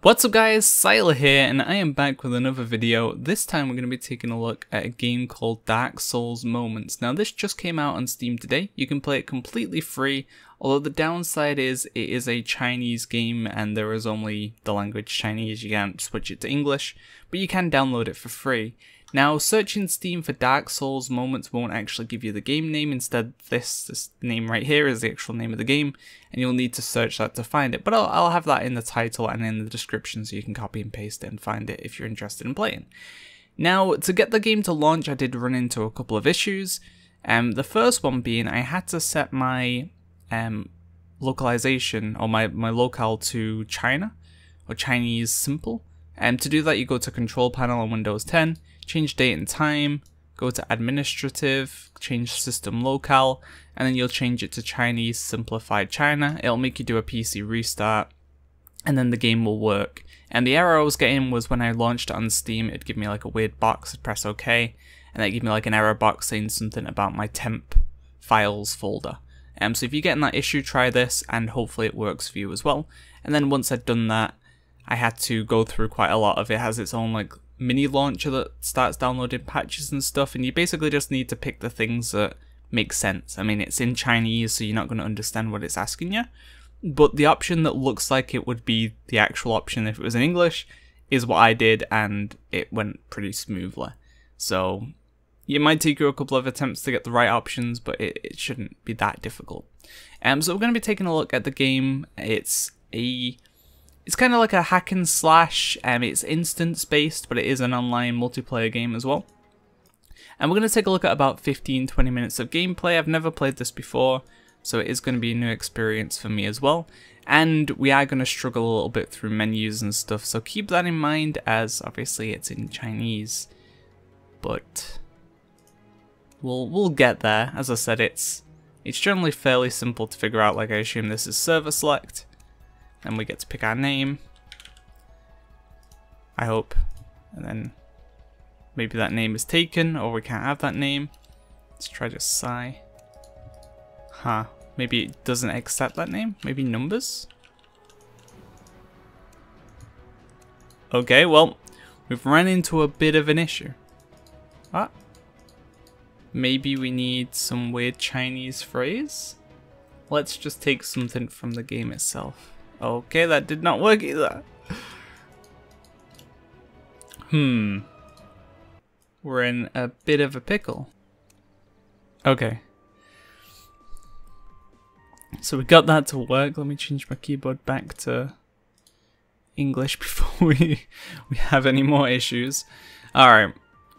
What's up guys, Syiler here, and I am back with another video. This time we're going to be taking a look at a game called Dark Souls Moments. Now this just came out on Steam today. You can play it completely free, although the downside is it is a Chinese game and there is only the language Chinese. You can't switch it to English, but you can download it for free. Now searching Steam for Dark Souls Moments won't actually give you the game name. Instead this name right here is the actual name of the game, and you'll need to search that to find it. But I'll have that in the title and in the description so you can copy and paste it and find it if you're interested in playing. Now to get the game to launch I did run into a couple of issues. The first one being I had to set my localization or my locale to China or Chinese simple. To do that you go to Control Panel on Windows 10, change date and time, go to administrative, change system locale, and then you'll change it to Chinese simplified China. It'll make you do a PC restart and then the game will work. And the error I was getting was when I launched it on Steam, it'd give me like a weird box. I'd press OK and it'd give me like an error box saying something about my temp files folder. So if you're getting that issue, try this and hopefully it works for you as well. And then once I'd done that, I had to go through quite a lot of it. It has its own like mini launcher that starts downloading patches and stuff, and you basically just need to pick the things that make sense. I mean, it's in Chinese, so you're not going to understand what it's asking you, but the option that looks like it would be the actual option if it was in English is what I did, and it went pretty smoothly. So it might take you a couple of attempts to get the right options, but it shouldn't be that difficult. So we're going to be taking a look at the game. It's kind of like a hack and slash. It's instance based, but it is an online multiplayer game as well. And we're going to take a look at about 15-20 minutes of gameplay. I've never played this before, so it is going to be a new experience for me as well. And we are going to struggle a little bit through menus and stuff, so keep that in mind, as obviously it's in Chinese. But we'll get there. As I said, it's generally fairly simple to figure out. Like, I assume this is server select. And we get to pick our name, I hope, and then maybe that name is taken or we can't have that name. Let's try to Psy. Maybe it doesn't accept that name, maybe numbers? Okay, well, we've run into a bit of an issue. Maybe we need some weird Chinese phrase? Let's just take something from the game itself. Okay, that did not work either. We're in a bit of a pickle. Okay. So we got that to work. Let me change my keyboard back to English before we have any more issues. Alright,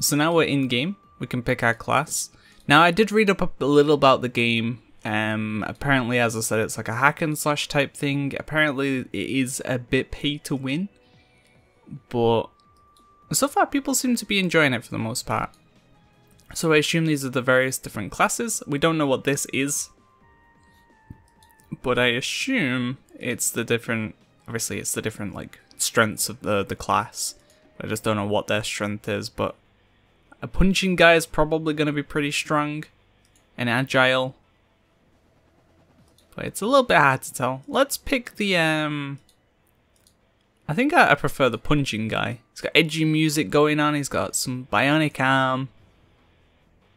so now we're in game. We can pick our class. Now I did read up a little about the game. Apparently, as I said, it's like a hack and slash type thing. Apparently it is a bit pay to win, but so far people seem to be enjoying it for the most part. So I assume these are the various different classes. We don't know what this is, but I assume it's the different, obviously it's the different like strengths of the class. I just don't know what their strength is, but a punching guy is probably going to be pretty strong and agile. But it's a little bit hard to tell. Let's pick the, I think I prefer the punching guy. He's got edgy music going on, he's got some bionic arm.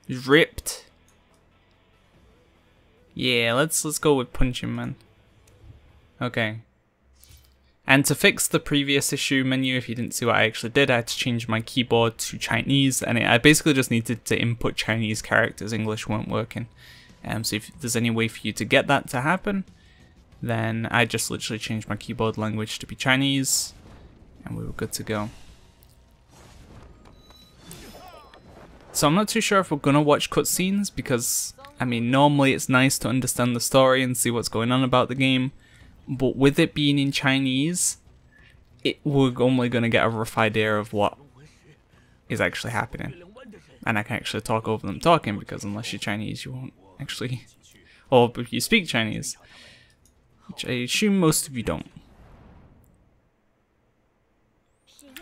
He's ripped. Yeah, let's go with punching man. Okay. And to fix the previous issue menu, if you didn't see what I actually did, I had to change my keyboard to Chinese, and I basically just needed to input Chinese characters. English weren't working. So if there's any way for you to get that to happen, then I just literally changed my keyboard language to be Chinese, and we were good to go. So I'm not too sure if we're gonna watch cutscenes, because I mean normally it's nice to understand the story and see what's going on about the game, but with it being in Chinese, we're only gonna get a rough idea of what is actually happening. And I can actually talk over them talking, because unless you're Chinese you won't actually, or if you speak Chinese, which I assume most of you don't.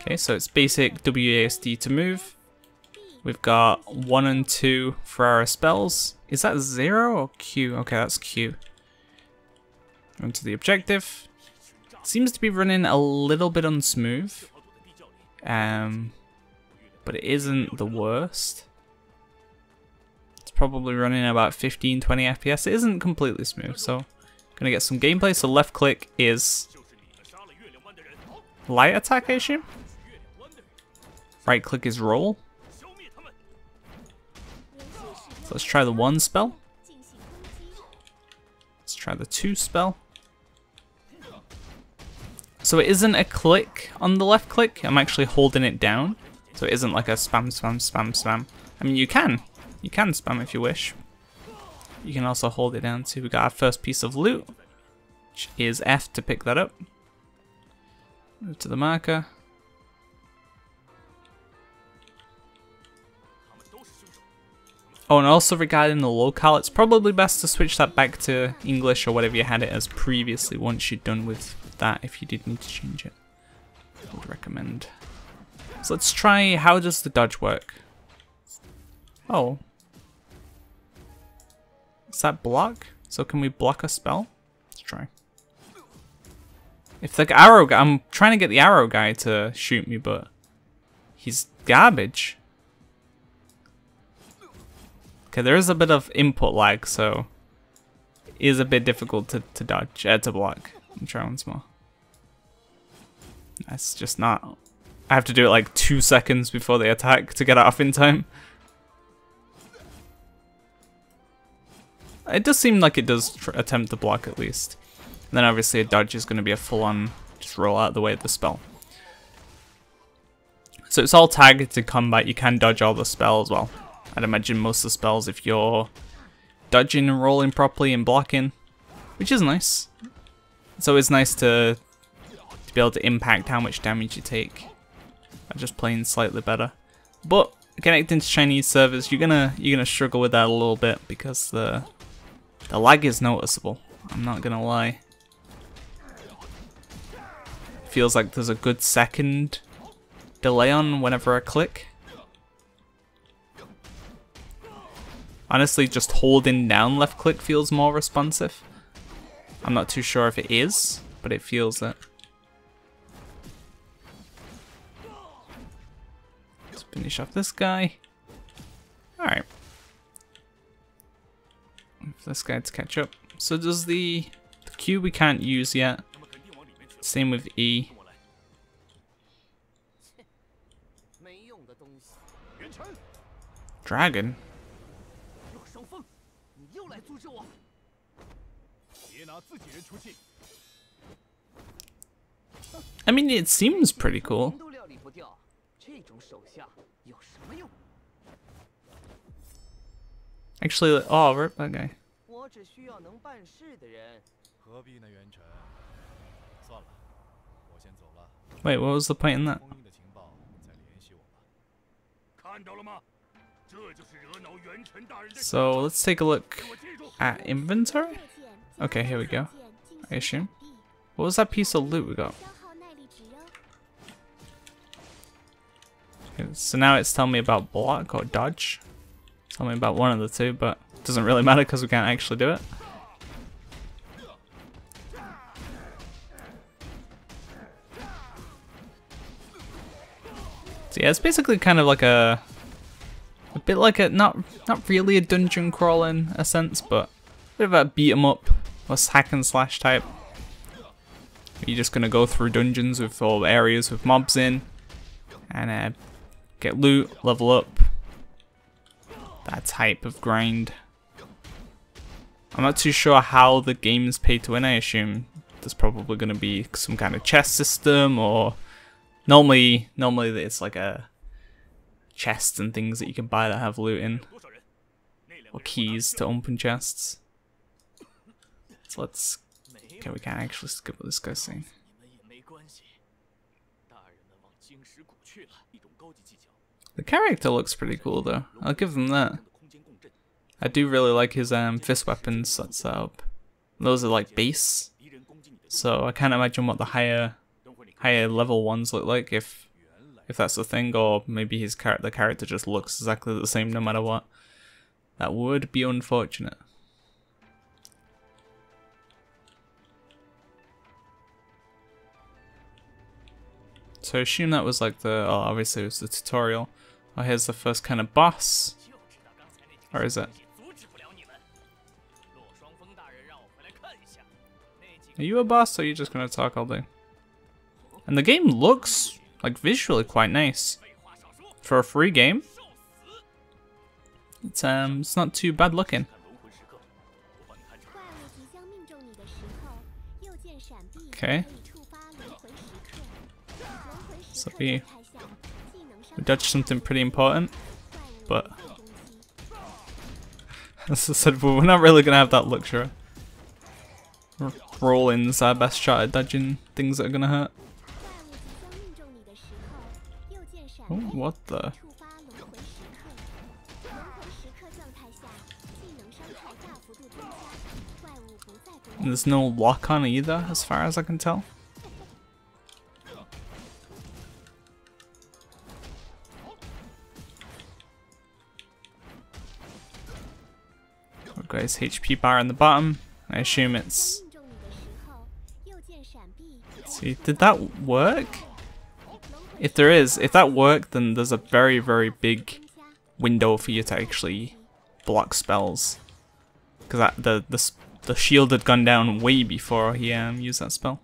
Okay, so it's basic WASD to move. We've got 1 and 2 for our spells. Is that 0 or Q? Okay, that's Q. Onto the objective. seems to be running a little bit unsmooth. But it isn't the worst. It's probably running about 15-20 FPS. It isn't completely smooth, so gonna get some gameplay. So left click is light attack, I assume. Right click is roll. So let's try the 1 spell. Let's try the 2 spell. So it isn't a click on the left click. I'm actually holding it down. So it isn't like a spam, spam, spam, spam. I mean, you can spam if you wish. You can also hold it down too. We got our first piece of loot, which is F to pick that up. Move to the marker. Oh, and also regarding the locale, it's probably best to switch that back to English or whatever you had it as previously once you're done with that, if you did need to change it. I would recommend. So let's try, how does the dodge work? Oh. Is that block? So can we block a spell? Let's try. If the arrow guy, I'm trying to get the arrow guy to shoot me, but he's garbage. Okay, there is a bit of input lag, so it is a bit difficult to dodge, to block. Let me try once more. That's just not. I have to do it like 2 seconds before they attack to get it off in time. It does seem like it does attempt to block at least. And then obviously a dodge is going to be a full-on just roll out of the way of the spell. So it's all targeted combat. You can dodge all the spells. Well, I'd imagine most of the spells if you're dodging and rolling properly and blocking, which is nice. It's always nice to be able to impact how much damage you take. I'm just playing slightly better. But connecting to Chinese servers, you're gonna struggle with that a little bit because the lag is noticeable. I'm not gonna lie. Feels like there's a good second delay on whenever I click. Honestly, just holding down left click feels more responsive. I'm not too sure if it is, but it feels it. Let's finish off this guy. Alright. For this guy to catch up. So does the Q we can't use yet. Same with E. Dragon? I mean, it seems pretty cool. Actually, oh, rip that guy. Wait, what was the point in that? So let's take a look at inventory. Okay, here we go. I assume. What was that piece of loot we got? Okay, so now it's telling me about block or dodge. It's telling me about one of the two, but it doesn't really matter because we can't actually do it. So yeah, it's basically kind of like a bit like a not really a dungeon crawl in a sense, but a bit of a beat 'em up or hack and slash type. You're just gonna go through dungeons with all areas with mobs in, and get loot, level up. That type of grind. I'm not too sure how the game's pay to win. I assume there's probably gonna be some kind of chest system, or normally it's like a chests and things that you can buy that have loot in, or keys to open chests. So let's. Okay, we can't actually skip what this guy's saying. The character looks pretty cool though. I'll give them that. I do really like his fist weapons that's set up. Those are like base, so I can't imagine what the higher level ones look like if that's the thing, or maybe the character just looks exactly the same no matter what. That would be unfortunate. So I assume that was like the, oh, obviously it was the tutorial. Oh, here's the first kind of boss. Or is it? Are you a boss or are you just gonna talk all day? And the game looks like visually quite nice. For a free game. It's not too bad looking. Okay. So we dodged something pretty important, but as I said, we're not really gonna have that luxury. Rolling's our best shot at dodging things that are gonna hurt. Oh, what the? And there's no lock on either, as far as I can tell. We've got his HP bar on the bottom. I assume it's... Let's see, did that work? If that worked, then there's a very, very big window for you to actually block spells. Because the shield had gone down way before he used that spell.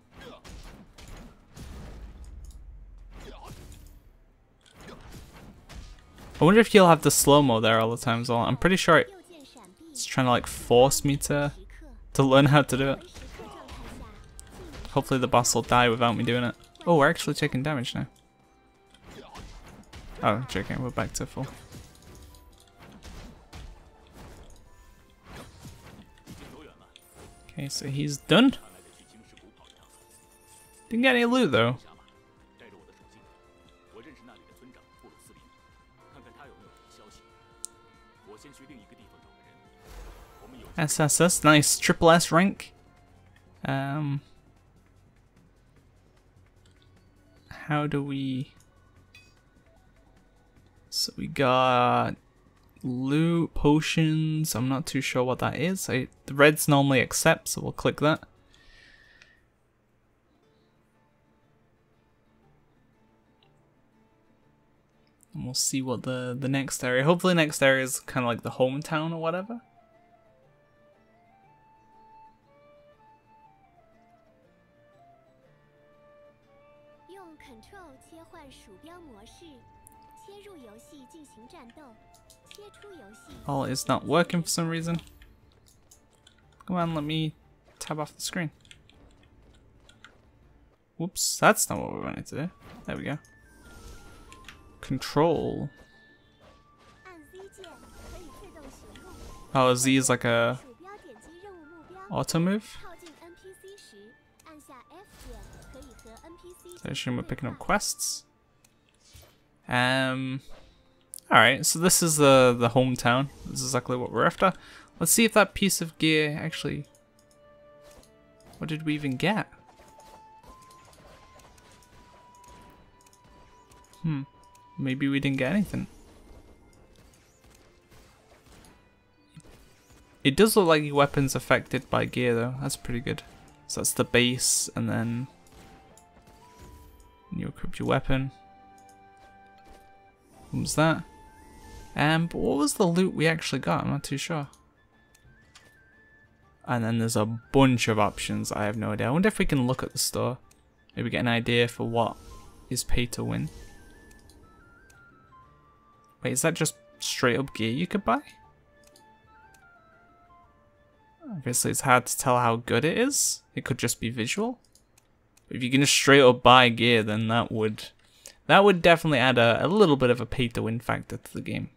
I wonder if he'll have the slow-mo there all the time as well. I'm pretty sure it's trying to like force me to learn how to do it. Hopefully the boss will die without me doing it. Oh, we're actually taking damage now. Oh, joking, we're back to full. Okay, so he's done. Didn't get any loot though. SSS, nice triple S rank. How do we... So we got loot, potions, I'm not too sure what that is. The red's normally accept, so we'll click that. And we'll see what the next area, hopefully next area is kind of like the hometown or whatever. Oh, it's not working for some reason. Come on, let me tab off the screen. Whoops, that's not what we wanted to do. There we go. Control. Oh, Z is like a auto move. So I assume we're picking up quests. Alright, so this is the hometown. This is exactly what we're after. Let's see if that piece of gear actually... What did we even get? Maybe we didn't get anything. It does look like your weapon's affected by gear though. That's pretty good. So that's the base, and then you equip your weapon. What was that? But what was the loot we actually got? I'm not too sure. And then there's a bunch of options. I have no idea. I wonder if we can look at the store. Maybe get an idea for what is pay to win. Wait, is that just straight up gear you could buy? Obviously it's hard to tell how good it is. It could just be visual. But if you can just straight up buy gear, then that would definitely add a little bit of a pay to win factor to the game.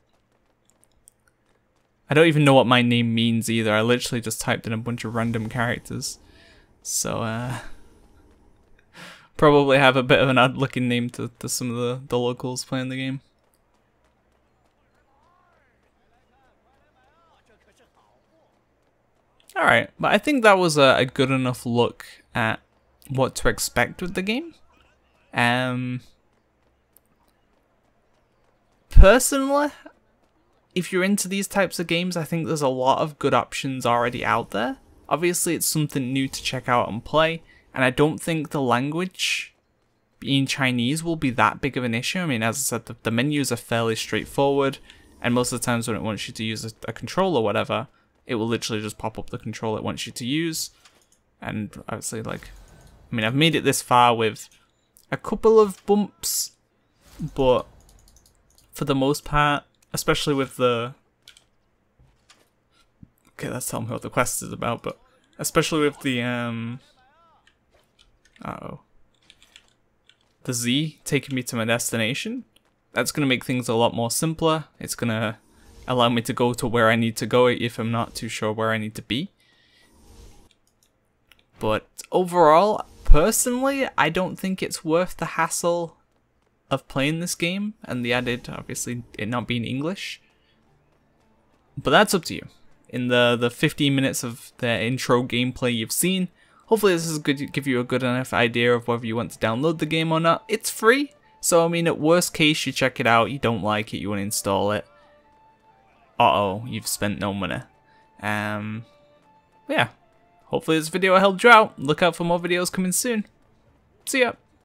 I don't even know what my name means either. I literally just typed in a bunch of random characters. So, probably have a bit of an odd looking name to some of the locals playing the game. Alright, but I think that was a good enough look at what to expect with the game. Personally, if you're into these types of games, I think there's a lot of good options already out there. Obviously, it's something new to check out and play, and I don't think the language being Chinese will be that big of an issue. I mean, as I said, the menus are fairly straightforward, and most of the times when it wants you to use a control or whatever, it will literally just pop up the control it wants you to use. And obviously, like, I mean, I've made it this far with a couple of bumps, but for the most part, especially with the... Okay, that's telling me what the quest is about, but especially with the, the Z taking me to my destination, that's going to make things a lot more simpler. It's going to allow me to go to where I need to go if I'm not too sure where I need to be. But overall, personally, I don't think it's worth the hassle of playing this game and the added, obviously, it not being English. But that's up to you. In the 15 minutes of the intro gameplay you've seen, hopefully this is good to give you a good enough idea of whether you want to download the game or not. It's free, so I mean, at worst case, you check it out, you don't like it, you want to install it. Uh-oh, you've spent no money. Yeah. Hopefully this video helped you out. Look out for more videos coming soon. See ya!